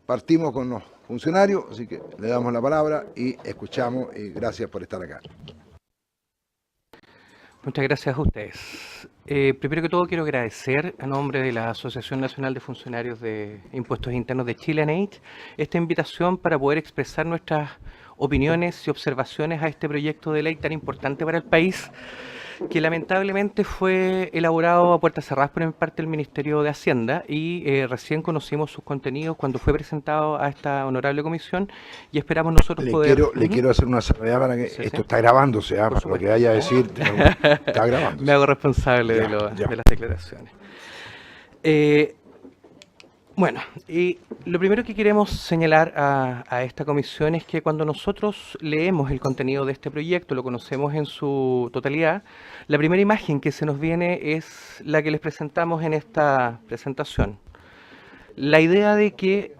Partimos con los funcionarios, así que le damos la palabra y escuchamos, y gracias por estar acá. Muchas gracias a ustedes. Primero que todo quiero agradecer a nombre de la Asociación Nacional de Funcionarios de Impuestos Internos de Chile, ANEIT, esta invitación para poder expresar nuestras opiniones y observaciones a este proyecto de ley tan importante para el país, que lamentablemente fue elaborado a puertas cerradas por parte del Ministerio de Hacienda y recién conocimos sus contenidos cuando fue presentado a esta honorable comisión y esperamos nosotros poder... Le quiero hacer una salvedad para que Sí, esto sí. está grabándose, Por para lo supuesto. que vaya a decir, está grabándose. Me hago responsable Ya, de ya. las declaraciones. Bueno, y lo primero que queremos señalar a esta comisión es que cuando nosotros leemos el contenido de este proyecto, lo conocemos en su totalidad, la primera imagen que se nos viene es la que les presentamos en esta presentación. La idea de que,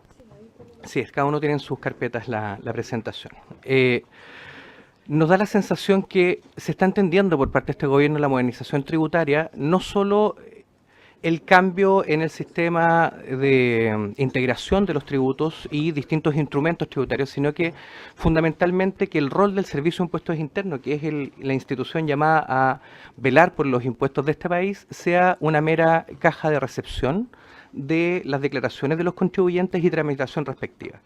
sí, cada uno tiene en sus carpetas la presentación. Nos da la sensación que se está entendiendo por parte de este gobierno la modernización tributaria, no solo el cambio en el sistema de integración de los tributos y distintos instrumentos tributarios, sino que fundamentalmente que el rol del Servicio de Impuestos Internos, que es la institución llamada a velar por los impuestos de este país, sea una mera caja de recepción de las declaraciones de los contribuyentes y tramitación respectiva.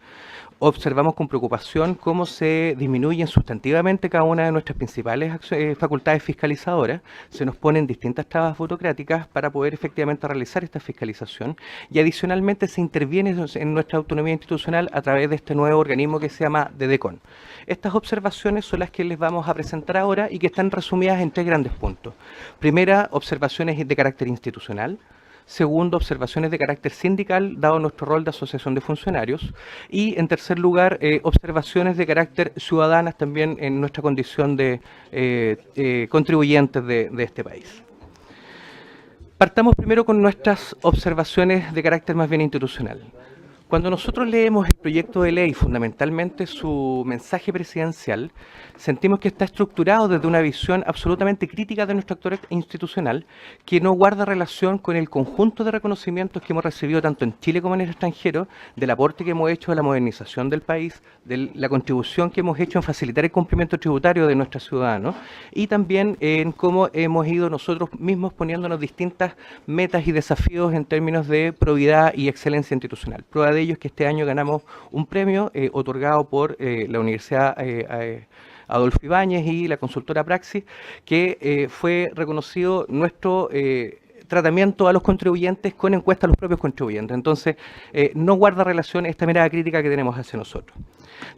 Observamos con preocupación cómo se disminuyen sustantivamente cada una de nuestras principales facultades fiscalizadoras, se nos ponen distintas trabas burocráticas para poder efectivamente realizar esta fiscalización y adicionalmente se interviene en nuestra autonomía institucional a través de este nuevo organismo que se llama DEDECON. Estas observaciones son las que les vamos a presentar ahora y que están resumidas en tres grandes puntos. Primera, observaciones de carácter institucional. Segundo, observaciones de carácter sindical, dado nuestro rol de asociación de funcionarios. Y, en tercer lugar, observaciones de carácter ciudadanas también en nuestra condición de contribuyentes de este país. Partamos primero con nuestras observaciones de carácter más bien institucional. Cuando nosotros leemos el proyecto de ley, fundamentalmente su mensaje presidencial, sentimos que está estructurado desde una visión absolutamente crítica de nuestro actor institucional, que no guarda relación con el conjunto de reconocimientos que hemos recibido tanto en Chile como en el extranjero, del aporte que hemos hecho a la modernización del país, de la contribución que hemos hecho en facilitar el cumplimiento tributario de nuestros ciudadanos, y también en cómo hemos ido nosotros mismos poniéndonos distintas metas y desafíos en términos de probidad y excelencia institucional. Prueba de ello es que este año ganamos un premio otorgado por la Universidad Adolfo Ibáñez y la consultora Praxis, que fue reconocido nuestro tratamiento a los contribuyentes con encuesta a los propios contribuyentes. Entonces, no guarda relación esta mirada crítica que tenemos hacia nosotros.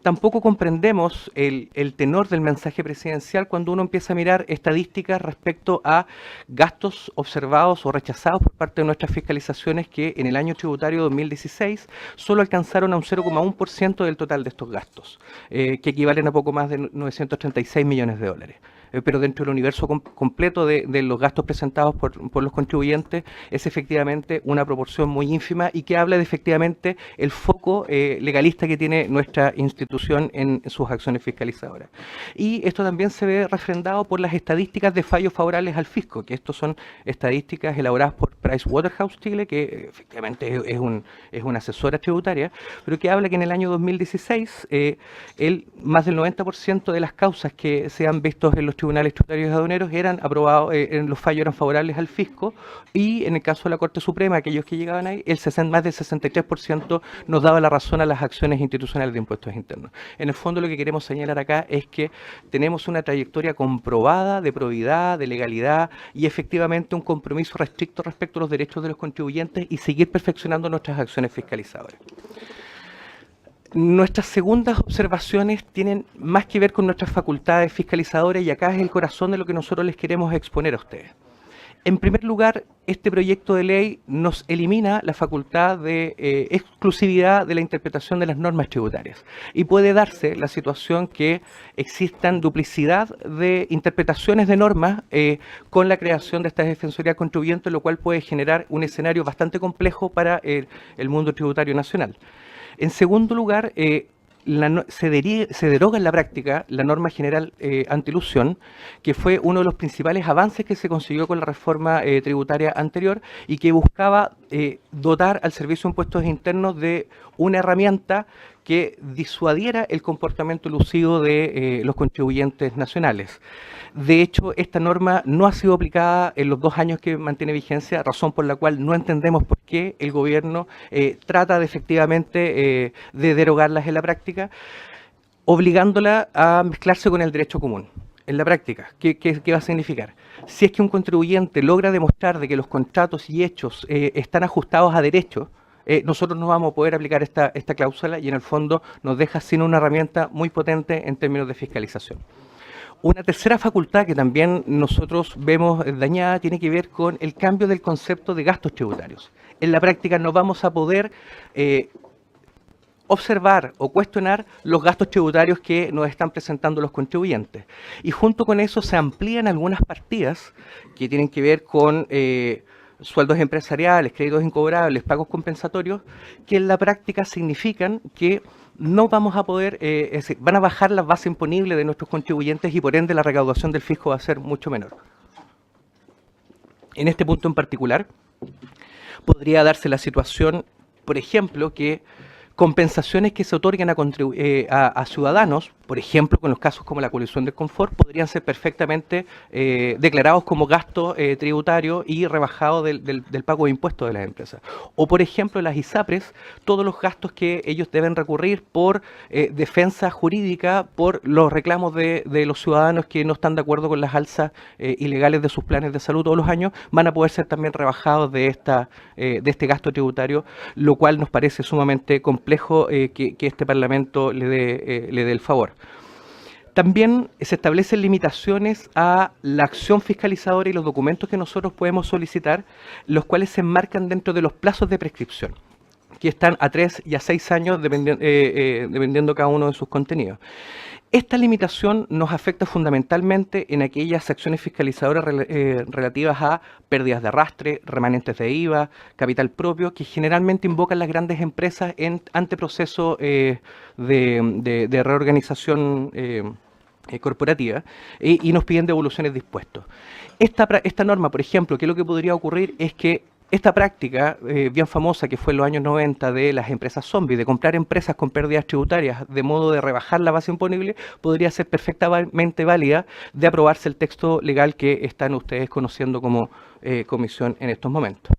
Tampoco comprendemos el tenor del mensaje presidencial cuando uno empieza a mirar estadísticas respecto a gastos observados o rechazados por parte de nuestras fiscalizaciones que en el año tributario 2016 solo alcanzaron a un 0,1% del total de estos gastos, que equivalen a poco más de 936 millones de dólares. Pero dentro del universo completo de los gastos presentados por los contribuyentes es efectivamente una proporción muy ínfima y que habla de efectivamente el foco legalista que tiene nuestra institución en sus acciones fiscalizadoras. Y esto también se ve refrendado por las estadísticas de fallos favorables al fisco, que estos son estadísticas elaboradas por Pricewaterhouse Chile, que efectivamente es una asesora tributaria, pero que habla que en el año 2016 más del 90% de las causas que se han visto en los tribunales tributarios y aduaneros eran aprobados, los fallos eran favorables al fisco, y en el caso de la Corte Suprema, aquellos que llegaban ahí, más del 63% nos daba la razón a las acciones institucionales de impuestos internos. En el fondo, lo que queremos señalar acá es que tenemos una trayectoria comprobada de probidad, de legalidad y efectivamente un compromiso restricto respecto a los derechos de los contribuyentes y seguir perfeccionando nuestras acciones fiscalizadoras. Nuestras segundas observaciones tienen más que ver con nuestras facultades fiscalizadoras y acá es el corazón de lo que nosotros les queremos exponer a ustedes. En primer lugar, este proyecto de ley nos elimina la facultad de exclusividad de la interpretación de las normas tributarias y puede darse la situación que existan duplicidad de interpretaciones de normas con la creación de esta defensoría contribuyente, lo cual puede generar un escenario bastante complejo para el mundo tributario nacional. En segundo lugar, se deroga en la práctica la norma general antielusión, que fue uno de los principales avances que se consiguió con la reforma tributaria anterior y que buscaba dotar al Servicio de Impuestos Internos de una herramienta que disuadiera el comportamiento elusivo de los contribuyentes nacionales. De hecho, esta norma no ha sido aplicada en los 2 años que mantiene vigencia, razón por la cual no entendemos por qué el gobierno trata de efectivamente de derogarlas en la práctica, obligándola a mezclarse con el derecho común. En la práctica, ¿qué va a significar? Si es que un contribuyente logra demostrar de que los contratos y hechos están ajustados a derecho, nosotros no vamos a poder aplicar esta cláusula y en el fondo nos deja sin una herramienta muy potente en términos de fiscalización. Una tercera facultad que también nosotros vemos dañada tiene que ver con el cambio del concepto de gastos tributarios. En la práctica no vamos a poder observar o cuestionar los gastos tributarios que nos están presentando los contribuyentes. Y junto con eso se amplían algunas partidas que tienen que ver con sueldos empresariales, créditos incobrables, pagos compensatorios, que en la práctica significan que no vamos a poder, es decir, van a bajar la base imponible de nuestros contribuyentes y por ende la recaudación del fisco va a ser mucho menor. En este punto en particular, podría darse la situación, por ejemplo, que compensaciones que se otorguen a ciudadanos, por ejemplo, con los casos como la colisión del confort, podrían ser perfectamente declarados como gasto tributario y rebajados del pago de impuestos de las empresas. O, por ejemplo, las ISAPRES, todos los gastos que ellos deben recurrir por defensa jurídica, por los reclamos de los ciudadanos que no están de acuerdo con las alzas ilegales de sus planes de salud todos los años, van a poder ser también rebajados de este gasto tributario, lo cual nos parece sumamente complejo que este Parlamento le dé el favor. También se establecen limitaciones a la acción fiscalizadora y los documentos que nosotros podemos solicitar, los cuales se enmarcan dentro de los plazos de prescripción, que están a 3 y a 6 años dependiendo cada uno de sus contenidos. Esta limitación nos afecta fundamentalmente en aquellas acciones fiscalizadoras relativas a pérdidas de arrastre, remanentes de IVA, capital propio, que generalmente invocan las grandes empresas ante procesos de reorganización corporativa y nos piden devoluciones de impuestos. Esta norma, por ejemplo, que lo que podría ocurrir es que esta práctica bien famosa que fue en los años 90 de las empresas zombies, de comprar empresas con pérdidas tributarias de modo de rebajar la base imponible, podría ser perfectamente válida de aprobarse el texto legal que están ustedes conociendo como comisión en estos momentos.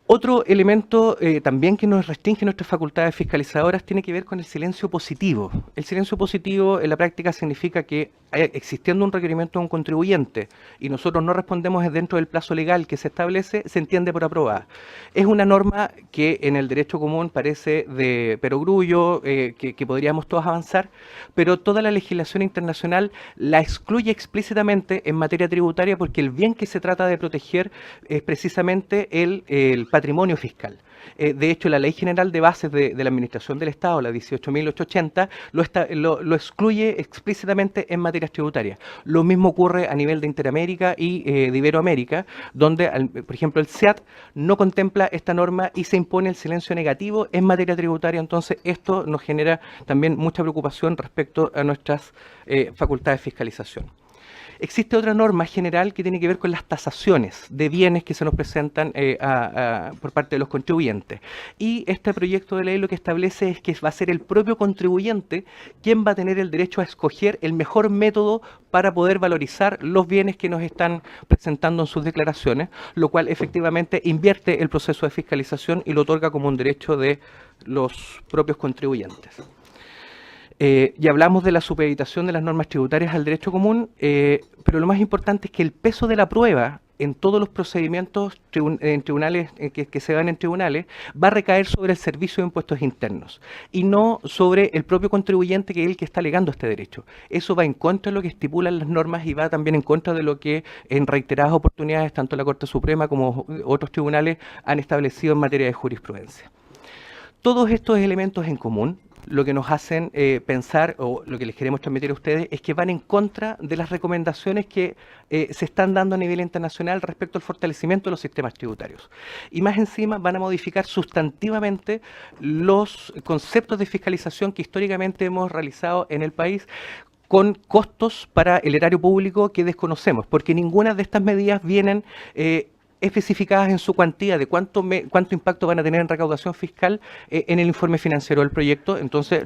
Otro elemento también que nos restringe nuestras facultades fiscalizadoras tiene que ver con el silencio positivo. El silencio positivo en la práctica significa que existiendo un requerimiento de un contribuyente y nosotros no respondemos dentro del plazo legal que se establece, se entiende por aprobada. Es una norma que en el derecho común parece de perogrullo, que podríamos todos avanzar, pero toda la legislación internacional la excluye explícitamente en materia tributaria porque el bien que se trata de proteger es precisamente el patrimonio fiscal. De hecho, la Ley General de Bases de la Administración del Estado, la 18.880, lo excluye explícitamente en materias tributarias. Lo mismo ocurre a nivel de Interamérica y de Iberoamérica, donde, por ejemplo, el SEAT no contempla esta norma y se impone el silencio negativo en materia tributaria. Entonces, esto nos genera también mucha preocupación respecto a nuestras facultades de fiscalización. Existe otra norma general que tiene que ver con las tasaciones de bienes que se nos presentan por parte de los contribuyentes. Y este proyecto de ley lo que establece es que va a ser el propio contribuyente quien va a tener el derecho a escoger el mejor método para poder valorizar los bienes que nos están presentando en sus declaraciones, lo cual efectivamente invierte el proceso de fiscalización y lo otorga como un derecho de los propios contribuyentes. Ya hablamos de la supeditación de las normas tributarias al derecho común, pero lo más importante es que el peso de la prueba en todos los procedimientos en tribunales que se dan en tribunales va a recaer sobre el Servicio de Impuestos Internos y no sobre el propio contribuyente que es el que está alegando este derecho. Eso va en contra de lo que estipulan las normas y va también en contra de lo que en reiteradas oportunidades tanto la Corte Suprema como otros tribunales han establecido en materia de jurisprudencia. Todos estos elementos en común lo que nos hacen pensar, o lo que les queremos transmitir a ustedes, es que van en contra de las recomendaciones que se están dando a nivel internacional respecto al fortalecimiento de los sistemas tributarios. Y más encima van a modificar sustantivamente los conceptos de fiscalización que históricamente hemos realizado en el país, con costos para el erario público que desconocemos, porque ninguna de estas medidas vienen especificadas en su cuantía de cuánto impacto van a tener en recaudación fiscal en el informe financiero del proyecto. Entonces,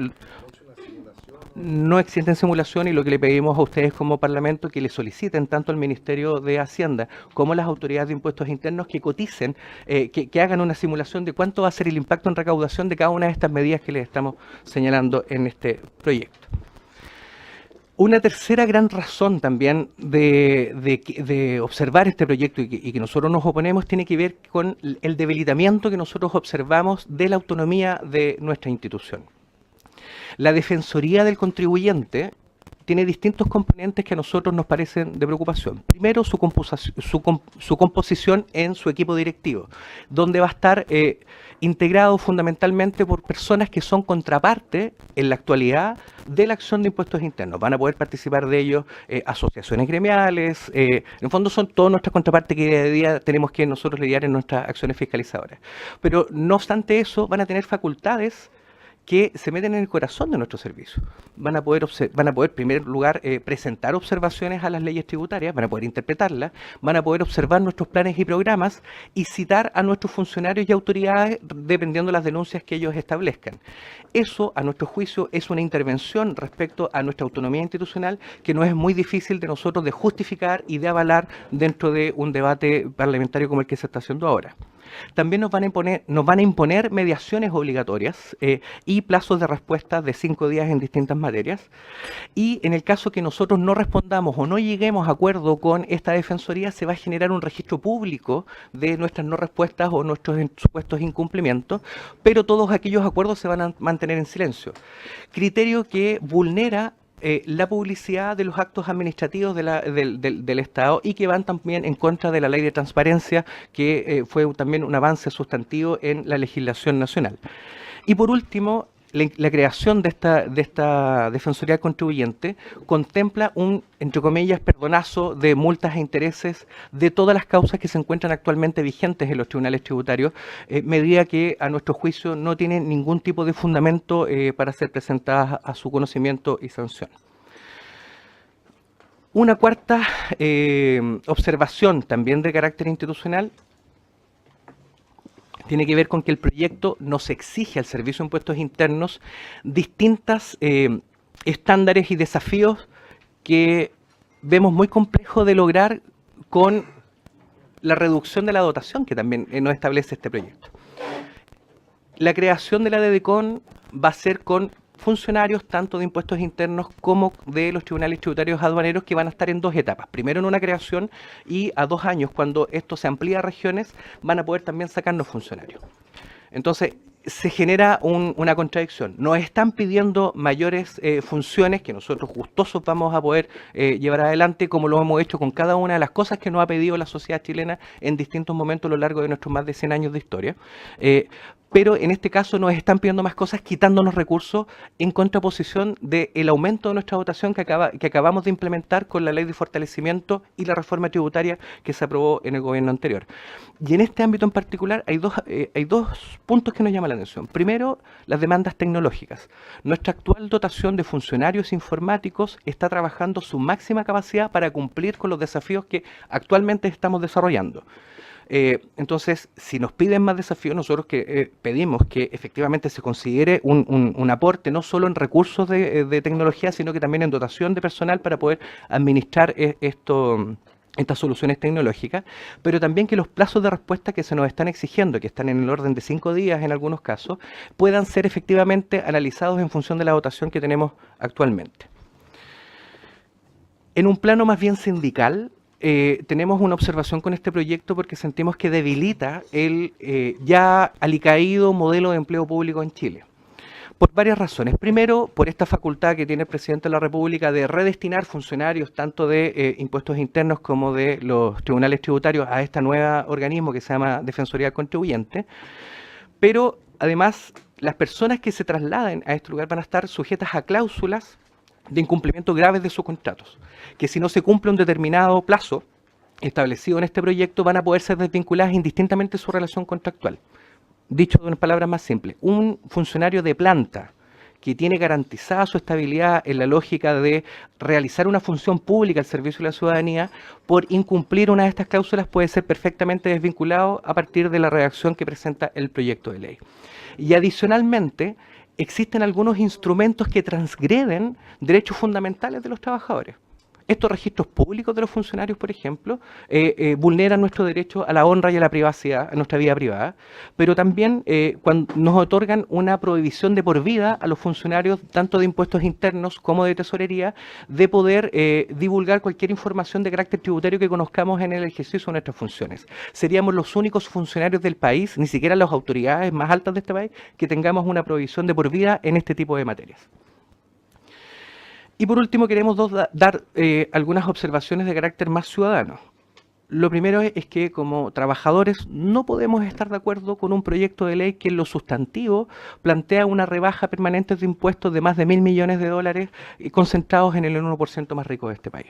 no existen simulación, y lo que le pedimos a ustedes como Parlamento que le soliciten tanto al Ministerio de Hacienda como a las autoridades de impuestos internos que coticen, que hagan una simulación de cuánto va a ser el impacto en recaudación de cada una de estas medidas que les estamos señalando en este proyecto. Una tercera gran razón también de observar este proyecto y que nosotros nos oponemos tiene que ver con el debilitamiento que nosotros observamos de la autonomía de nuestra institución. La Defensoría del Contribuyente tiene distintos componentes que a nosotros nos parecen de preocupación. Primero, su composición en su equipo directivo, donde va a estar integrado fundamentalmente por personas que son contraparte en la actualidad de la acción de impuestos internos. Van a poder participar de ellos asociaciones gremiales, en el fondo son todas nuestras contrapartes que día a día tenemos que nosotros lidiar en nuestras acciones fiscalizadoras. Pero no obstante eso, van a tener facultades que se meten en el corazón de nuestro servicio. Van a poder, en primer lugar, presentar observaciones a las leyes tributarias, van a poder interpretarlas, van a poder observar nuestros planes y programas y citar a nuestros funcionarios y autoridades dependiendo de las denuncias que ellos establezcan. Eso, a nuestro juicio, es una intervención respecto a nuestra autonomía institucional que no es muy difícil de nosotros de justificar y de avalar dentro de un debate parlamentario como el que se está haciendo ahora. También nos van a imponer mediaciones obligatorias y plazos de respuesta de 5 días en distintas materias. Y en el caso que nosotros no respondamos o no lleguemos a acuerdo con esta defensoría, se va a generar un registro público de nuestras no respuestas o nuestros supuestos incumplimientos, pero todos aquellos acuerdos se van a mantener en silencio. Criterio que vulnera la publicidad de los actos administrativos del Estado y que van también en contra de la ley de transparencia, que fue también un avance sustantivo en la legislación nacional. Y por último, la creación de esta Defensoría Contribuyente contempla un, entre comillas, perdonazo de multas e intereses de todas las causas que se encuentran actualmente vigentes en los tribunales tributarios, medida que a nuestro juicio no tienen ningún tipo de fundamento para ser presentadas a su conocimiento y sanción. Una cuarta observación también de carácter institucional tiene que ver con que el proyecto nos exige al Servicio de Impuestos Internos distintos estándares y desafíos que vemos muy complejos de lograr con la reducción de la dotación que también nos establece este proyecto. La creación de la DEDECON va a ser con funcionarios tanto de impuestos internos como de los tribunales tributarios aduaneros, que van a estar en 2 etapas. Primero en una creación, y a 2 años, cuando esto se amplía a regiones, van a poder también sacarnos funcionarios. Entonces, se genera una contradicción. Nos están pidiendo mayores funciones que nosotros gustosos vamos a poder llevar adelante, como lo hemos hecho con cada una de las cosas que nos ha pedido la sociedad chilena en distintos momentos a lo largo de nuestros más de 100 años de historia. Pero en este caso nos están pidiendo más cosas, quitándonos recursos, en contraposición del aumento de nuestra dotación que acabamos de implementar con la ley de fortalecimiento y la reforma tributaria que se aprobó en el gobierno anterior. Y en este ámbito en particular hay dos puntos que nos llaman la atención. Primero, las demandas tecnológicas. Nuestra actual dotación de funcionarios informáticos está trabajando su máxima capacidad para cumplir con los desafíos que actualmente estamos desarrollando. Entonces, si nos piden más desafíos, nosotros pedimos que efectivamente se considere un aporte no solo en recursos de tecnología, sino que también en dotación de personal para poder administrar estas soluciones tecnológicas, pero también que los plazos de respuesta que se nos están exigiendo, que están en el orden de 5 días en algunos casos, puedan ser efectivamente analizados en función de la dotación que tenemos actualmente. En un plano más bien sindical, tenemos una observación con este proyecto porque sentimos que debilita el ya alicaído modelo de empleo público en Chile. Por varias razones. Primero, por esta facultad que tiene el presidente de la República de redestinar funcionarios tanto de impuestos internos como de los tribunales tributarios a este nuevo organismo que se llama Defensoría Contribuyente. Pero además, las personas que se trasladen a este lugar van a estar sujetas a cláusulas de incumplimiento graves de sus contratos, que si no se cumple un determinado plazo establecido en este proyecto van a poder ser desvinculadas indistintamente de su relación contractual. Dicho de unas palabras más simples, un funcionario de planta que tiene garantizada su estabilidad en la lógica de realizar una función pública al servicio de la ciudadanía, por incumplir una de estas cláusulas puede ser perfectamente desvinculado a partir de la redacción que presenta el proyecto de ley. Y adicionalmente, existen algunos instrumentos que transgreden derechos fundamentales de los trabajadores. Estos registros públicos de los funcionarios, por ejemplo, vulneran nuestro derecho a la honra y a la privacidad, a nuestra vida privada, pero también cuando nos otorgan una prohibición de por vida a los funcionarios, tanto de impuestos internos como de tesorería, de poder divulgar cualquier información de carácter tributario que conozcamos en el ejercicio de nuestras funciones. Seríamos los únicos funcionarios del país, ni siquiera las autoridades más altas de este país, que tengamos una prohibición de por vida en este tipo de materias. Y por último queremos dar algunas observaciones de carácter más ciudadano. Lo primero es que como trabajadores no podemos estar de acuerdo con un proyecto de ley que en lo sustantivo plantea una rebaja permanente de impuestos de más de 1.000 millones de dólares concentrados en el 1% más rico de este país.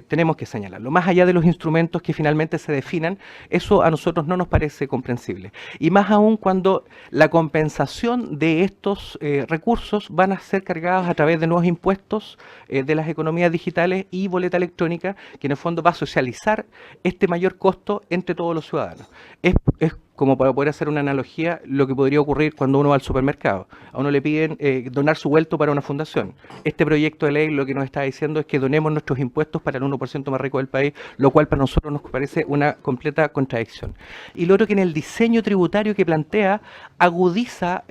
Tenemos que señalarlo. Más allá de los instrumentos que finalmente se definan, eso a nosotros no nos parece comprensible. Y más aún cuando la compensación de estos recursos van a ser cargados a través de nuevos impuestos de las economías digitales y boleta electrónica, que en el fondo va a socializar este mayor costo entre todos los ciudadanos. Es como para poder hacer una analogía, lo que podría ocurrir cuando uno va al supermercado. A uno le piden donar su vuelto para una fundación. Este proyecto de ley lo que nos está diciendo es que donemos nuestros impuestos para el 1% más rico del país, lo cual para nosotros nos parece una completa contradicción. Y lo otro, que en el diseño tributario que plantea agudiza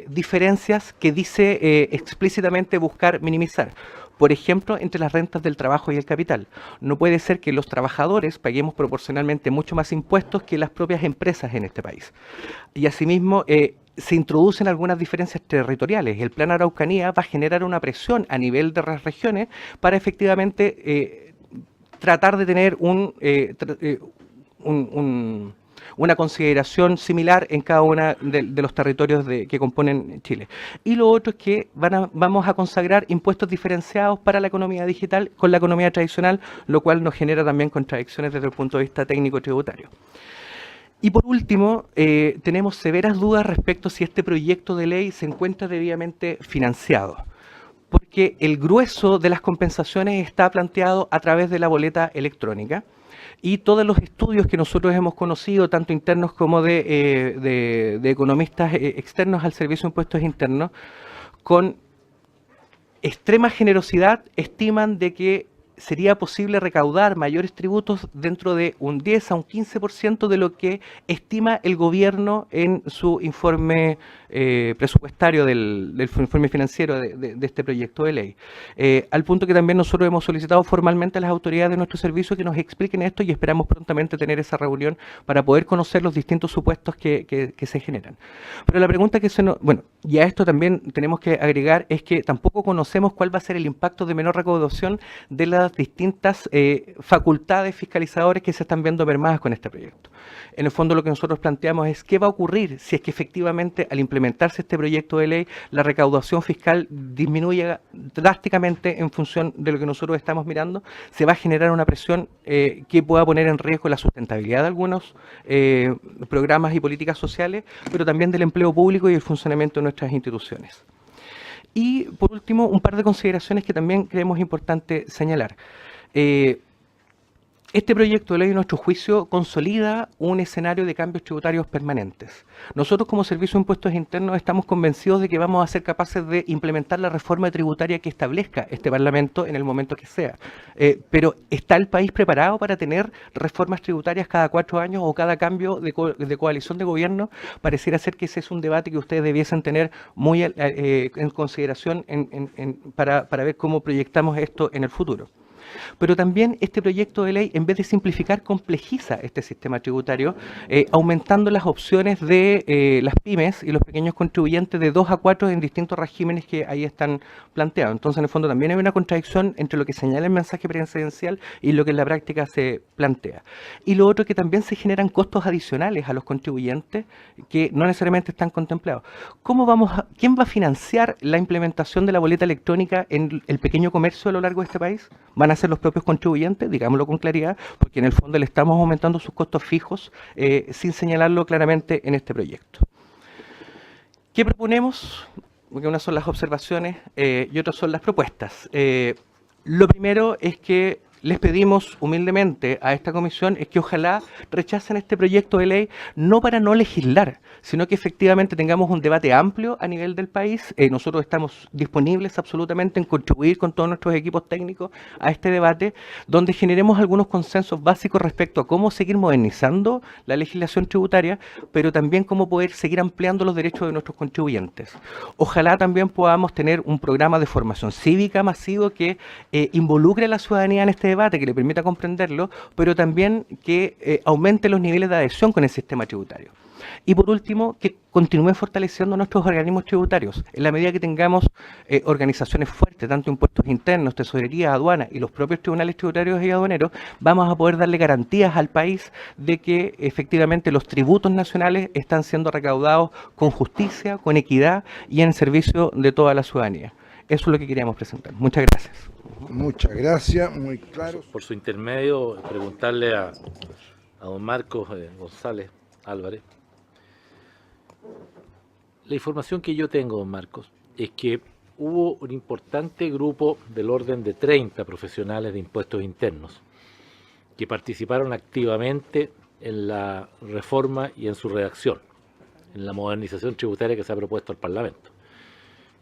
diferencias que dice explícitamente buscar minimizar. Por ejemplo, entre las rentas del trabajo y el capital. No puede ser que los trabajadores paguemos proporcionalmente mucho más impuestos que las propias empresas en este país. Y asimismo, se introducen algunas diferencias territoriales. El Plan Araucanía va a generar una presión a nivel de las regiones para efectivamente tratar de tener una consideración similar en cada uno de los territorios que componen Chile. Y lo otro es que vamos a consagrar impuestos diferenciados para la economía digital con la economía tradicional, lo cual nos genera también contradicciones desde el punto de vista técnico tributario. Y por último, tenemos severas dudas respecto a si este proyecto de ley se encuentra debidamente financiado, porque el grueso de las compensaciones está planteado a través de la boleta electrónica. Y todos los estudios que nosotros hemos conocido, tanto internos como de economistas externos al Servicio de Impuestos Internos, con extrema generosidad estiman de que sería posible recaudar mayores tributos dentro de un 10 a un 15% de lo que estima el gobierno en su informe presupuestario del informe financiero de este proyecto de ley. Al punto que también nosotros hemos solicitado formalmente a las autoridades de nuestro servicio que nos expliquen esto y esperamos prontamente tener esa reunión para poder conocer los distintos supuestos que se generan. Pero la pregunta que bueno, y a esto también tenemos que agregar es que tampoco conocemos cuál va a ser el impacto de menor recaudación de las distintas facultades fiscalizadoras que se están viendo mermadas con este proyecto. En el fondo lo que nosotros planteamos es qué va a ocurrir si es que efectivamente al implementarse este proyecto de ley la recaudación fiscal disminuye drásticamente en función de lo que nosotros estamos mirando. Se va a generar una presión que pueda poner en riesgo la sustentabilidad de algunos programas y políticas sociales, pero también del empleo público y el funcionamiento de nuestras instituciones. Y por último, un par de consideraciones que también creemos importante señalar. Este proyecto de ley, en nuestro juicio, consolida un escenario de cambios tributarios permanentes. Nosotros, como Servicio de Impuestos Internos, estamos convencidos de que vamos a ser capaces de implementar la reforma tributaria que establezca este Parlamento en el momento que sea. Pero ¿está el país preparado para tener reformas tributarias cada 4 años o cada cambio de coalición de gobierno? Pareciera ser que ese es un debate que ustedes debiesen tener muy en consideración para ver cómo proyectamos esto en el futuro. Pero también este proyecto de ley, en vez de simplificar, complejiza este sistema tributario, aumentando las opciones de las pymes y los pequeños contribuyentes de 2 a 4 en distintos regímenes que ahí están planteados. Entonces, en el fondo, también hay una contradicción entre lo que señala el mensaje presidencial y lo que en la práctica se plantea. Y lo otro es que también se generan costos adicionales a los contribuyentes que no necesariamente están contemplados. ¿Quién va a financiar la implementación de la boleta electrónica en el pequeño comercio a lo largo de este país? ¿Van a ser los propios contribuyentes? Digámoslo con claridad, porque en el fondo le estamos aumentando sus costos fijos sin señalarlo claramente en este proyecto. ¿Qué proponemos? Porque unas son las observaciones y otras son las propuestas. Lo primero es que les pedimos humildemente a esta comisión es que ojalá rechacen este proyecto de ley, no para no legislar, sino que efectivamente tengamos un debate amplio a nivel del país. Nosotros estamos disponibles absolutamente en contribuir con todos nuestros equipos técnicos a este debate, donde generemos algunos consensos básicos respecto a cómo seguir modernizando la legislación tributaria, pero también cómo poder seguir ampliando los derechos de nuestros contribuyentes. Ojalá también podamos tener un programa de formación cívica masivo que involucre a la ciudadanía en este debate, que le permita comprenderlo, pero también que aumente los niveles de adhesión con el sistema tributario. Y por último, que continúe fortaleciendo nuestros organismos tributarios. En la medida que tengamos organizaciones fuertes, tanto impuestos internos, tesorería, aduana y los propios tribunales tributarios y aduaneros, vamos a poder darle garantías al país de que efectivamente los tributos nacionales están siendo recaudados con justicia, con equidad y en servicio de toda la ciudadanía. Eso es lo que queríamos presentar. Muchas gracias. Muchas gracias, muy claro. Por su intermedio, preguntarle a don Marcos González Álvarez. La información que yo tengo, don Marcos, es que hubo un importante grupo del orden de 30 profesionales de impuestos internos que participaron activamente en la reforma y en su redacción, en la modernización tributaria que se ha propuesto al Parlamento.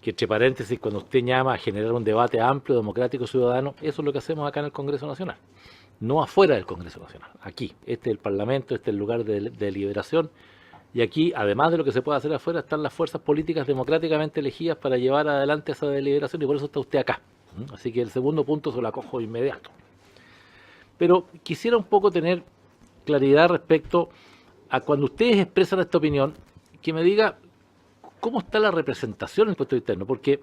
Que entre paréntesis, cuando usted llama a generar un debate amplio, democrático, ciudadano, eso es lo que hacemos acá en el Congreso Nacional, no afuera del Congreso Nacional, aquí. Este es el Parlamento, este es el lugar de deliberación, y aquí, además de lo que se puede hacer afuera, están las fuerzas políticas democráticamente elegidas para llevar adelante esa deliberación, y por eso está usted acá. Así que el segundo punto se lo acojo de inmediato. Pero quisiera un poco tener claridad respecto a cuando ustedes expresan esta opinión, que me diga cómo está la representación del impuesto interno, porque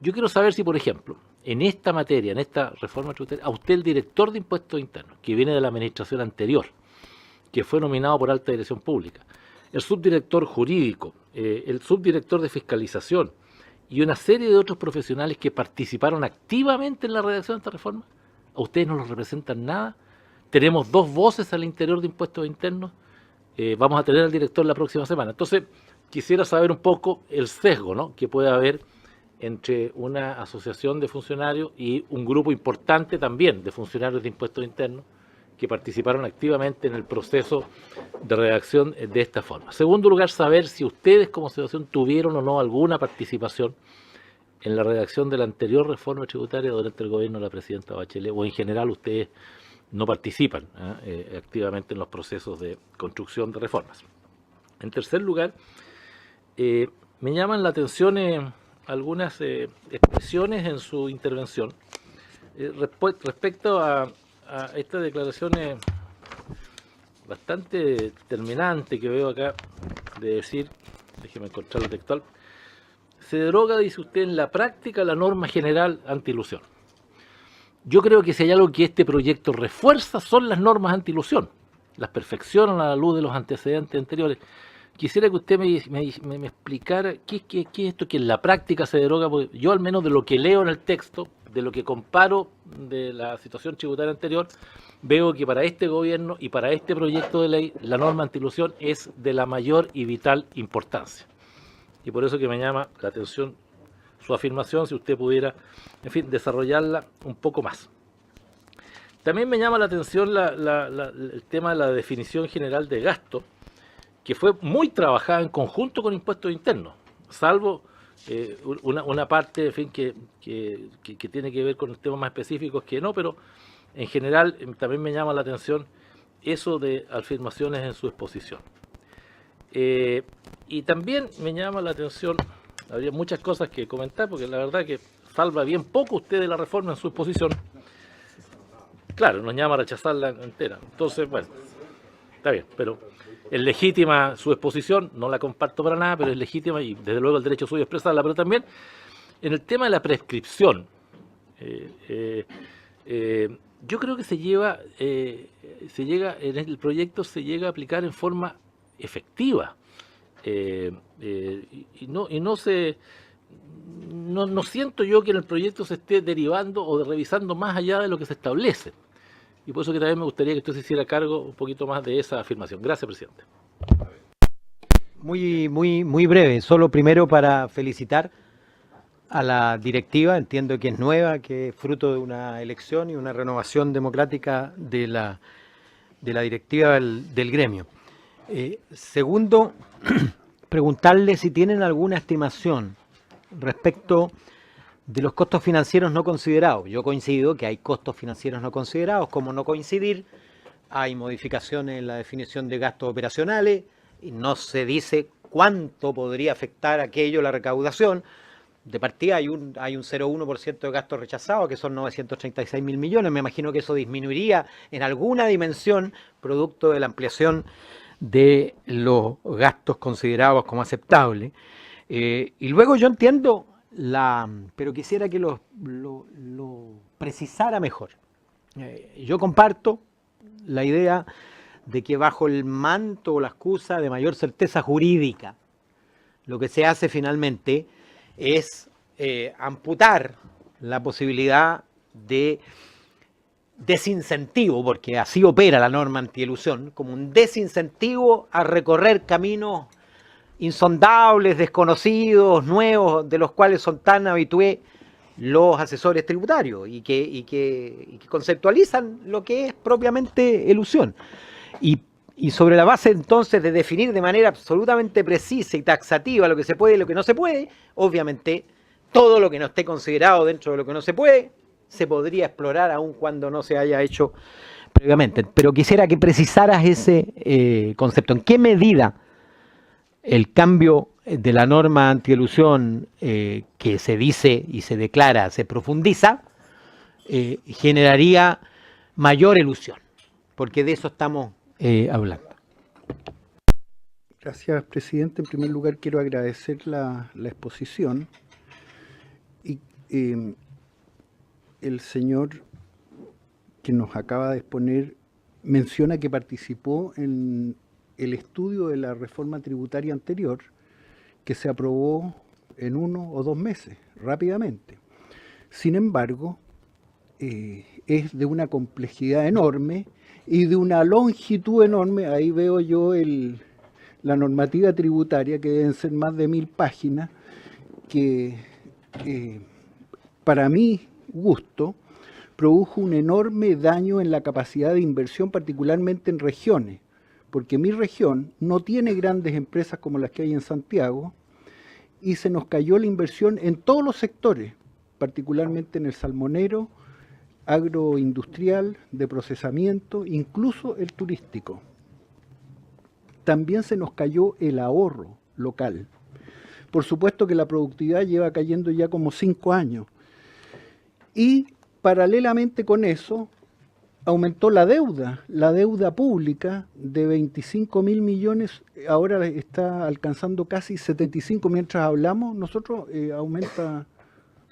yo quiero saber si, por ejemplo, en esta materia, en esta reforma tributaria, a usted el director de impuestos internos, que viene de la administración anterior, que fue nominado por alta dirección pública, el subdirector jurídico, el subdirector de fiscalización y una serie de otros profesionales que participaron activamente en la redacción de esta reforma, a ustedes no los representan nada. Tenemos 2 voces al interior de impuestos internos, vamos a tener al director la próxima semana. Entonces, quisiera saber un poco el sesgo, ¿no?, que puede haber entre una asociación de funcionarios y un grupo importante también de funcionarios de impuestos internos que participaron activamente en el proceso de redacción de esta forma. En segundo lugar, saber si ustedes como asociación tuvieron o no alguna participación en la redacción de la anterior reforma tributaria durante el gobierno de la presidenta Bachelet, o en general ustedes no participan activamente en los procesos de construcción de reformas. En tercer lugar, me llaman la atención algunas expresiones en su intervención respecto a esta declaración bastante determinante que veo acá, de decir, déjeme encontrar lo textual: se deroga, dice usted, en la práctica la norma general anti-ilusión. Yo creo que si hay algo que este proyecto refuerza son las normas anti-ilusión, las perfeccionan a la luz de los antecedentes anteriores. Quisiera que usted me explicara qué es esto que en la práctica se deroga, porque yo, al menos de lo que leo en el texto, de lo que comparo de la situación tributaria anterior, veo que para este gobierno y para este proyecto de ley la norma anti-ilusión es de la mayor y vital importancia. Y por eso que me llama la atención su afirmación, si usted pudiera, en fin, desarrollarla un poco más. También me llama la atención el tema de la definición general de gasto, que fue muy trabajada en conjunto con impuestos internos, salvo una parte, en fin, que tiene que ver con temas más específicos que no, pero en general también me llama la atención eso de afirmaciones en su exposición. Y también me llama la atención, habría muchas cosas que comentar, porque la verdad que salva bien poco usted de la reforma en su exposición, claro, nos llama a rechazarla entera. Entonces, bueno, está bien, pero es legítima su exposición, no la comparto para nada, pero es legítima y desde luego el derecho suyo a expresarla, pero también en el tema de la prescripción, yo creo que en el proyecto se llega a aplicar en forma efectiva no siento yo que en el proyecto se esté derivando o revisando más allá de lo que se establece. Y por eso que también me gustaría que usted se hiciera cargo un poquito más de esa afirmación. Gracias, presidente. Muy breve, solo primero para felicitar a la directiva, entiendo que es nueva, que es fruto de una elección y una renovación democrática de la directiva del gremio. Segundo, preguntarle si tienen alguna estimación respecto de los costos financieros no considerados. Yo coincido que hay costos financieros no considerados, como no coincidir, hay modificaciones en la definición de gastos operacionales, y no se dice cuánto podría afectar aquello la recaudación. De partida hay un 0,1% de gastos rechazados, que son 936.000 millones. Me imagino que eso disminuiría en alguna dimensión, producto de la ampliación de los gastos considerados como aceptables. Y luego yo entiendo, pero quisiera que lo precisara mejor. Yo comparto la idea de que bajo el manto o la excusa de mayor certeza jurídica, lo que se hace finalmente es amputar la posibilidad de desincentivo, porque así opera la norma antielusión, como un desincentivo a recorrer caminos insondables, desconocidos, nuevos, de los cuales son tan habitués los asesores tributarios y que conceptualizan lo que es propiamente elusión. Y sobre la base entonces de definir de manera absolutamente precisa y taxativa lo que se puede y lo que no se puede, obviamente todo lo que no esté considerado dentro de lo que no se puede, se podría explorar aun cuando no se haya hecho previamente. Pero quisiera que precisaras ese concepto. ¿En qué medida el cambio de la norma antielusión que se dice y se declara, se profundiza, generaría mayor elusión? Porque de eso estamos hablando. Gracias, presidente. En primer lugar, quiero agradecer la exposición. Y el señor que nos acaba de exponer menciona que participó en el estudio de la reforma tributaria anterior, que se aprobó en 1 o 2 meses, rápidamente. Sin embargo, es de una complejidad enorme y de una longitud enorme. Ahí veo yo la normativa tributaria, que deben ser más de 1000 páginas, que para mi gusto produjo un enorme daño en la capacidad de inversión, particularmente en regiones, porque mi región no tiene grandes empresas como las que hay en Santiago, y se nos cayó la inversión en todos los sectores, particularmente en el salmonero, agroindustrial, de procesamiento, incluso el turístico. También se nos cayó el ahorro local. Por supuesto que la productividad lleva cayendo ya como 5 años. Y paralelamente con eso, aumentó la deuda pública de 25.000 millones, ahora está alcanzando casi 75, mientras hablamos, nosotros aumenta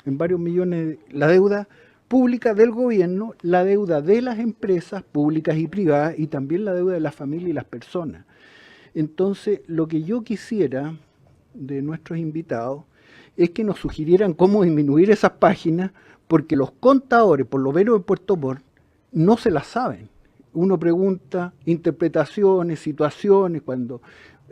en varios millones la deuda pública del gobierno, la deuda de las empresas públicas y privadas, y también la deuda de las familias y las personas. Entonces, lo que yo quisiera de nuestros invitados es que nos sugirieran cómo disminuir esas páginas, porque los contadores, por lo menos en Puerto Montt, no se las saben. Uno pregunta interpretaciones, situaciones, cuando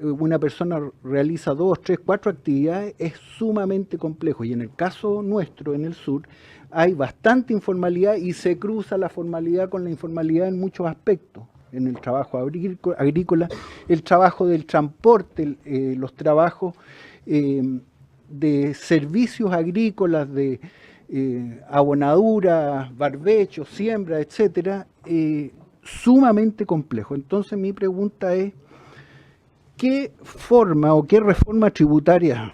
una persona realiza 2, 3, 4 actividades, es sumamente complejo. Y en el caso nuestro, en el sur, hay bastante informalidad y se cruza la formalidad con la informalidad en muchos aspectos. En el trabajo agrícola, el trabajo del transporte, los trabajos de servicios agrícolas, de abonadura, barbecho, siembra, etcétera, sumamente complejo. Entonces mi pregunta es, ¿qué forma o qué reforma tributaria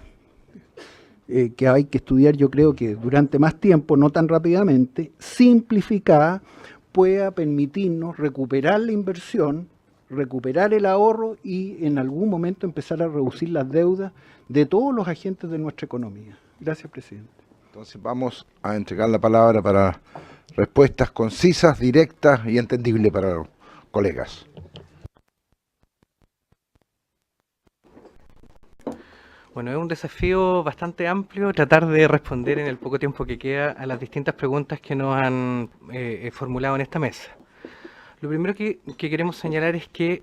que hay que estudiar, yo creo que durante más tiempo, no tan rápidamente, simplificada, pueda permitirnos recuperar la inversión, recuperar el ahorro y en algún momento empezar a reducir las deudas de todos los agentes de nuestra economía. Gracias, presidente. Entonces vamos a entregar la palabra para respuestas concisas, directas y entendibles para los colegas. Bueno, es un desafío bastante amplio tratar de responder en el poco tiempo que queda a las distintas preguntas que nos han formulado en esta mesa. Lo primero que queremos señalar es que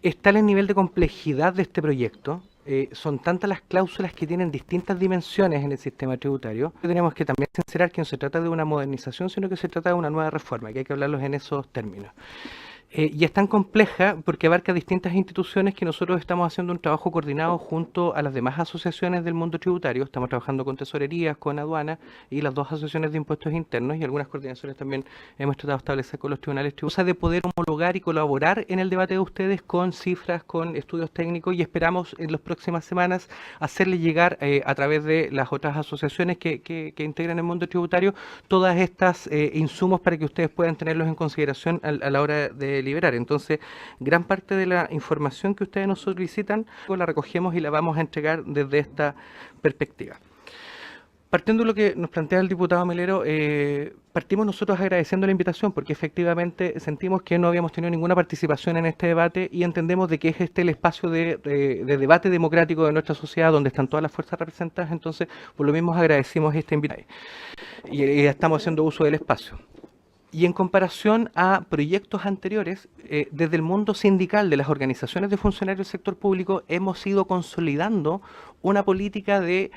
es tal el nivel de complejidad de este proyecto, son tantas las cláusulas que tienen distintas dimensiones en el sistema tributario, que tenemos que también sincerar que no se trata de una modernización, sino que se trata de una nueva reforma, que hay que hablarlos en esos términos. Y es tan compleja porque abarca distintas instituciones que nosotros estamos haciendo un trabajo coordinado junto a las demás asociaciones del mundo tributario. Estamos trabajando con tesorerías, con aduanas y las dos asociaciones de impuestos internos y algunas coordinaciones también hemos tratado de establecer con los tribunales tributarios, de poder homologar y colaborar en el debate de ustedes con cifras, con estudios técnicos y esperamos en las próximas semanas hacerles llegar a través de las otras asociaciones que integran el mundo tributario todas estas insumos para que ustedes puedan tenerlos en consideración a la hora de liberar. Entonces, gran parte de la información que ustedes nos solicitan la recogemos y la vamos a entregar desde esta perspectiva. Partiendo de lo que nos plantea el diputado Melero, partimos nosotros agradeciendo la invitación porque efectivamente sentimos que no habíamos tenido ninguna participación en este debate y entendemos de que es este el espacio de debate democrático de nuestra sociedad donde están todas las fuerzas representadas, entonces por lo mismo agradecimos esta invitación y estamos haciendo uso del espacio. Y en comparación a proyectos anteriores, desde el mundo sindical de las organizaciones de funcionarios del sector público hemos ido consolidando una política de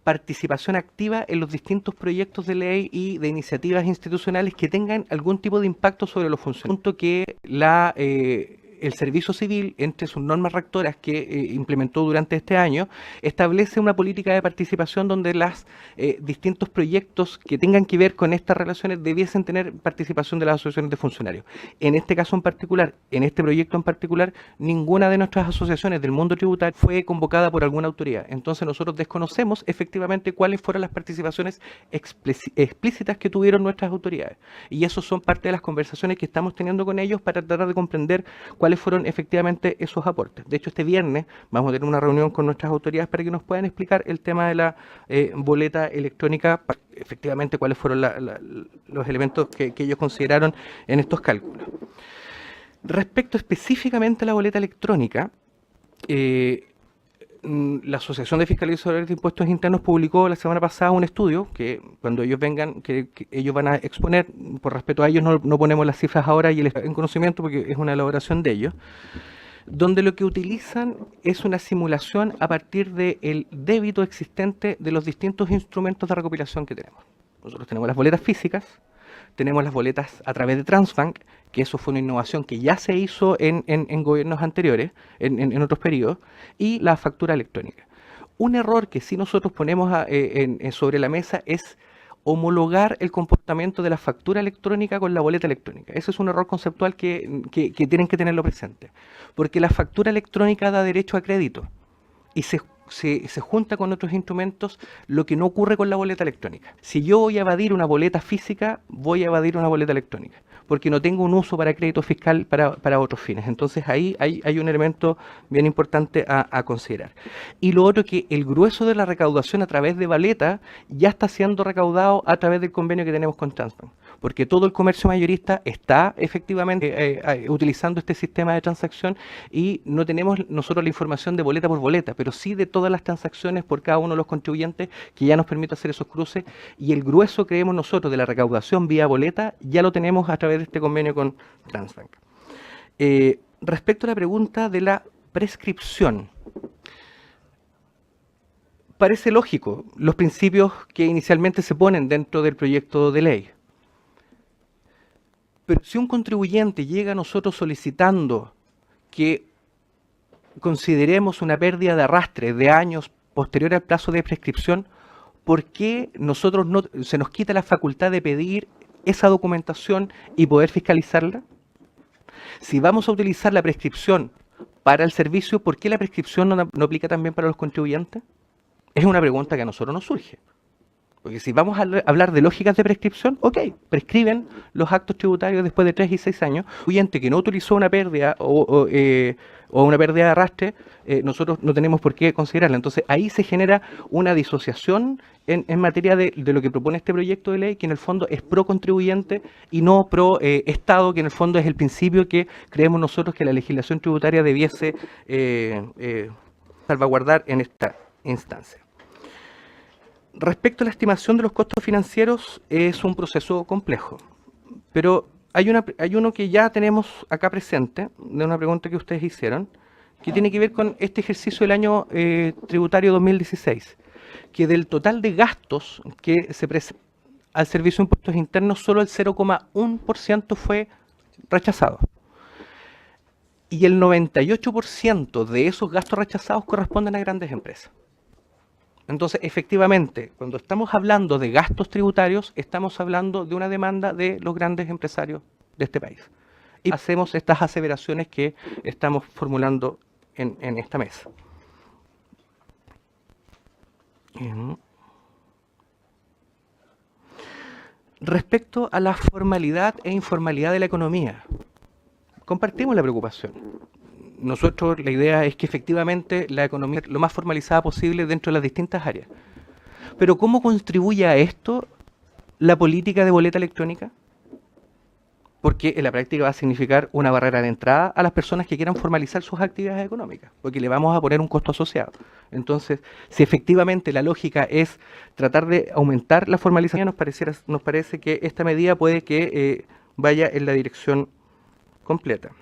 participación activa en los distintos proyectos de ley y de iniciativas institucionales que tengan algún tipo de impacto sobre los funcionarios. Punto que el Servicio Civil, entre sus normas rectoras que implementó durante este año, establece una política de participación donde los distintos proyectos que tengan que ver con estas relaciones debiesen tener participación de las asociaciones de funcionarios. En este caso en particular, en este proyecto en particular, ninguna de nuestras asociaciones del mundo tributario fue convocada por alguna autoridad. Entonces nosotros desconocemos efectivamente cuáles fueron las participaciones explícitas que tuvieron nuestras autoridades. Y eso son parte de las conversaciones que estamos teniendo con ellos para tratar de comprender cuáles fueron efectivamente esos aportes. De hecho, este viernes vamos a tener una reunión con nuestras autoridades para que nos puedan explicar el tema de la boleta electrónica, efectivamente cuáles fueron los elementos que ellos consideraron en estos cálculos. Respecto específicamente a la boleta electrónica, la Asociación de Fiscalizadores de Impuestos Internos publicó la semana pasada un estudio que cuando ellos vengan, que ellos van a exponer, por respeto a ellos no ponemos las cifras ahora y en conocimiento porque es una elaboración de ellos, donde lo que utilizan es una simulación a partir del débito existente de los distintos instrumentos de recopilación que tenemos. Nosotros tenemos las boletas físicas, tenemos las boletas a través de Transbank, que eso fue una innovación que ya se hizo en gobiernos anteriores, en otros periodos, y la factura electrónica. Un error que sí nosotros ponemos sobre la mesa es homologar el comportamiento de la factura electrónica con la boleta electrónica. Ese es un error conceptual que tienen que tenerlo presente, porque la factura electrónica da derecho a crédito y se junta con otros instrumentos, lo que no ocurre con la boleta electrónica. Si yo voy a evadir una boleta física, voy a evadir una boleta electrónica, porque no tengo un uso para crédito fiscal para otros fines. Entonces ahí hay un elemento bien importante a considerar. Y lo otro, que el grueso de la recaudación a través de boleta ya está siendo recaudado a través del convenio que tenemos con Transbank, porque todo el comercio mayorista está efectivamente utilizando este sistema de transacción y no tenemos nosotros la información de boleta por boleta, pero sí de todas las transacciones por cada uno de los contribuyentes, que ya nos permite hacer esos cruces, y el grueso, creemos nosotros, de la recaudación vía boleta ya lo tenemos a través de este convenio con Transbank. Respecto a la pregunta de la prescripción, parece lógico los principios que inicialmente se ponen dentro del proyecto de ley. Pero si un contribuyente llega a nosotros solicitando que consideremos una pérdida de arrastre de años posterior al plazo de prescripción, ¿por qué nosotros se nos quita la facultad de pedir esa documentación y poder fiscalizarla? Si vamos a utilizar la prescripción para el servicio, ¿por qué la prescripción no aplica también para los contribuyentes? Es una pregunta que a nosotros nos surge. Porque si vamos a hablar de lógicas de prescripción, ok, prescriben los actos tributarios después de 3 y 6 años. Un cliente que no utilizó una pérdida o una pérdida de arrastre, nosotros no tenemos por qué considerarla. Entonces ahí se genera una disociación en materia de lo que propone este proyecto de ley, que en el fondo es pro contribuyente y no pro Estado, que en el fondo es el principio que creemos nosotros que la legislación tributaria debiese salvaguardar en esta instancia. Respecto a la estimación de los costos financieros, es un proceso complejo, pero hay uno que ya tenemos acá presente, de una pregunta que ustedes hicieron, que tiene que ver con este ejercicio del año tributario 2016, que del total de gastos que se presentan al Servicio de Impuestos Internos, solo el 0,1% fue rechazado. Y el 98% de esos gastos rechazados corresponden a grandes empresas. Entonces, efectivamente, cuando estamos hablando de gastos tributarios, estamos hablando de una demanda de los grandes empresarios de este país. Y hacemos estas aseveraciones que estamos formulando en esta mesa. Respecto a la formalidad e informalidad de la economía, compartimos la preocupación. Nosotros la idea es que efectivamente la economía lo más formalizada posible dentro de las distintas áreas. Pero ¿cómo contribuye a esto la política de boleta electrónica? Porque en la práctica va a significar una barrera de entrada a las personas que quieran formalizar sus actividades económicas, porque le vamos a poner un costo asociado. Entonces, si efectivamente la lógica es tratar de aumentar la formalización, nos parece que esta medida puede que vaya en la dirección completa.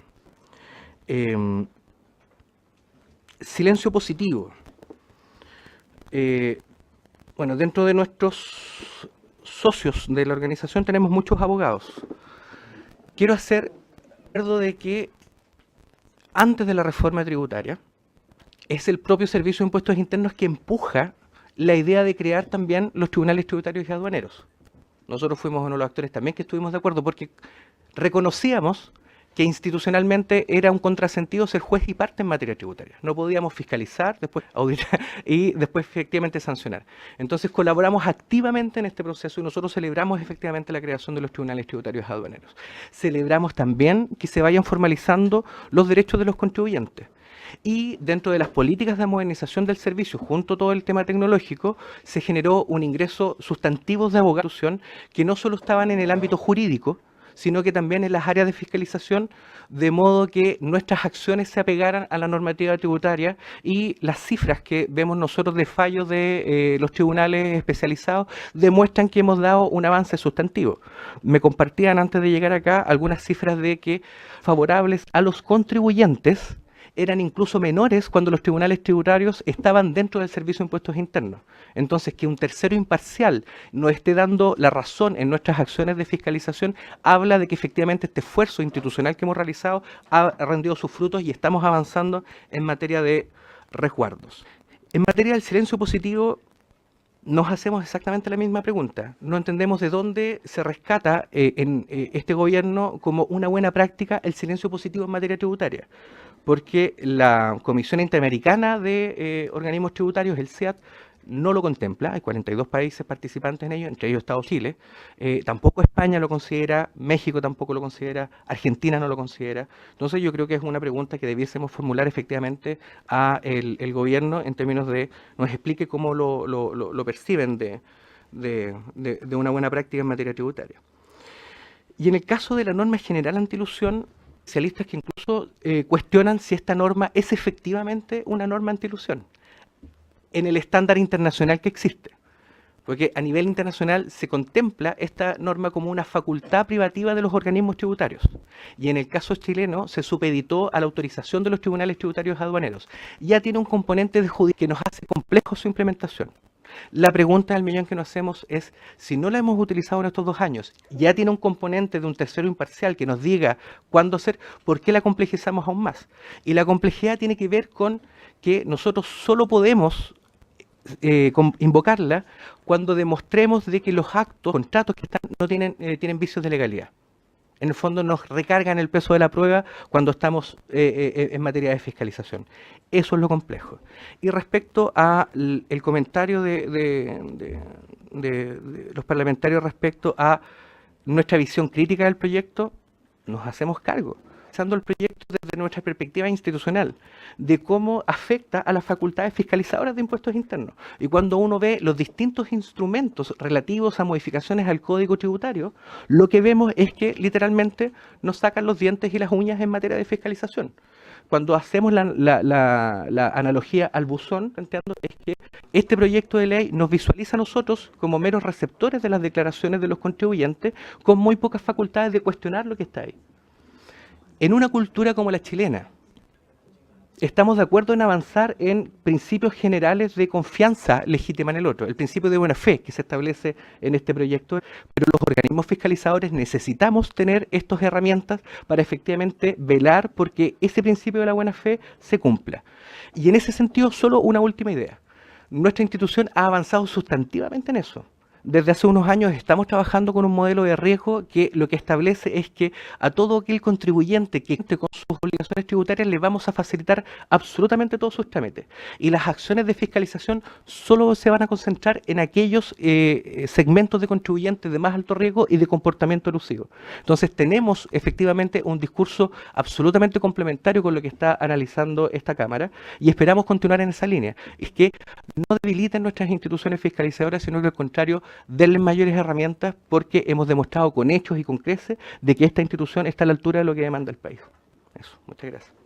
Silencio positivo. Bueno, dentro de nuestros socios de la organización tenemos muchos abogados. Quiero hacer recuerdo de que antes de la reforma tributaria es el propio Servicio de Impuestos Internos que empuja la idea de crear también los tribunales tributarios y aduaneros. Nosotros fuimos uno de los actores también que estuvimos de acuerdo porque reconocíamos que institucionalmente era un contrasentido ser juez y parte en materia tributaria. No podíamos fiscalizar, después auditar y después efectivamente sancionar. Entonces colaboramos activamente en este proceso y nosotros celebramos efectivamente la creación de los tribunales tributarios aduaneros. Celebramos también que se vayan formalizando los derechos de los contribuyentes. Y dentro de las políticas de modernización del servicio, junto a todo el tema tecnológico, se generó un ingreso sustantivo de abogados que no solo estaban en el ámbito jurídico, sino que también en las áreas de fiscalización, de modo que nuestras acciones se apegaran a la normativa tributaria y las cifras que vemos nosotros de fallos de los tribunales especializados demuestran que hemos dado un avance sustantivo. Me compartían antes de llegar acá algunas cifras de que favorables a los contribuyentes eran incluso menores cuando los tribunales tributarios estaban dentro del Servicio de Impuestos Internos. Entonces, que un tercero imparcial nos esté dando la razón en nuestras acciones de fiscalización, habla de que efectivamente este esfuerzo institucional que hemos realizado ha rendido sus frutos y estamos avanzando en materia de resguardos. En materia del silencio positivo, nos hacemos exactamente la misma pregunta. No entendemos de dónde se rescata en este gobierno como una buena práctica el silencio positivo en materia tributaria. Porque la Comisión Interamericana de Organismos Tributarios, el CIAT, no lo contempla. Hay 42 países participantes en ello, entre ellos Estados Unidos, Chile. Tampoco España lo considera, México tampoco lo considera, Argentina no lo considera. Entonces yo creo que es una pregunta que debiésemos formular efectivamente a el gobierno en términos de nos explique cómo lo perciben de una buena práctica en materia tributaria. Y en el caso de la norma general antiilusión, especialistas que incluso cuestionan si esta norma es efectivamente una norma antiilusión en el estándar internacional que existe. Porque a nivel internacional se contempla esta norma como una facultad privativa de los organismos tributarios. Y en el caso chileno se supeditó a la autorización de los tribunales tributarios aduaneros. Ya tiene un componente de justicia que nos hace complejo su implementación. La pregunta del millón que nos hacemos es, si no la hemos utilizado en estos 2 años, ya tiene un componente de un tercero imparcial que nos diga cuándo hacer, ¿por qué la complejizamos aún más? Y la complejidad tiene que ver con que nosotros solo podemos invocarla cuando demostremos de que los actos, contratos que están, no tienen vicios de legalidad. En el fondo nos recargan el peso de la prueba cuando estamos en materia de fiscalización. Eso es lo complejo. Y respecto al comentario de los parlamentarios respecto a nuestra visión crítica del proyecto, nos hacemos cargo, analizando el proyecto desde nuestra perspectiva institucional, de cómo afecta a las facultades fiscalizadoras de impuestos internos. Y cuando uno ve los distintos instrumentos relativos a modificaciones al Código Tributario, lo que vemos es que literalmente nos sacan los dientes y las uñas en materia de fiscalización. Cuando hacemos la analogía al buzón, entiendo, es que este proyecto de ley nos visualiza a nosotros como meros receptores de las declaraciones de los contribuyentes, con muy pocas facultades de cuestionar lo que está ahí. En una cultura como la chilena, estamos de acuerdo en avanzar en principios generales de confianza legítima en el otro, el principio de buena fe que se establece en este proyecto, pero los organismos fiscalizadores necesitamos tener estas herramientas para efectivamente velar porque ese principio de la buena fe se cumpla. Y en ese sentido, solo una última idea. Nuestra institución ha avanzado sustantivamente en eso. Desde hace unos años estamos trabajando con un modelo de riesgo que lo que establece es que a todo aquel contribuyente que cuente con sus obligaciones tributarias le vamos a facilitar absolutamente todos sus trámites. Y las acciones de fiscalización solo se van a concentrar en aquellos segmentos de contribuyentes de más alto riesgo y de comportamiento elusivo. Entonces tenemos efectivamente un discurso absolutamente complementario con lo que está analizando esta Cámara y esperamos continuar en esa línea. Es que no debiliten nuestras instituciones fiscalizadoras, sino que al contrario, denles mayores herramientas porque hemos demostrado con hechos y con creces de que esta institución está a la altura de lo que demanda el país. Eso, muchas gracias.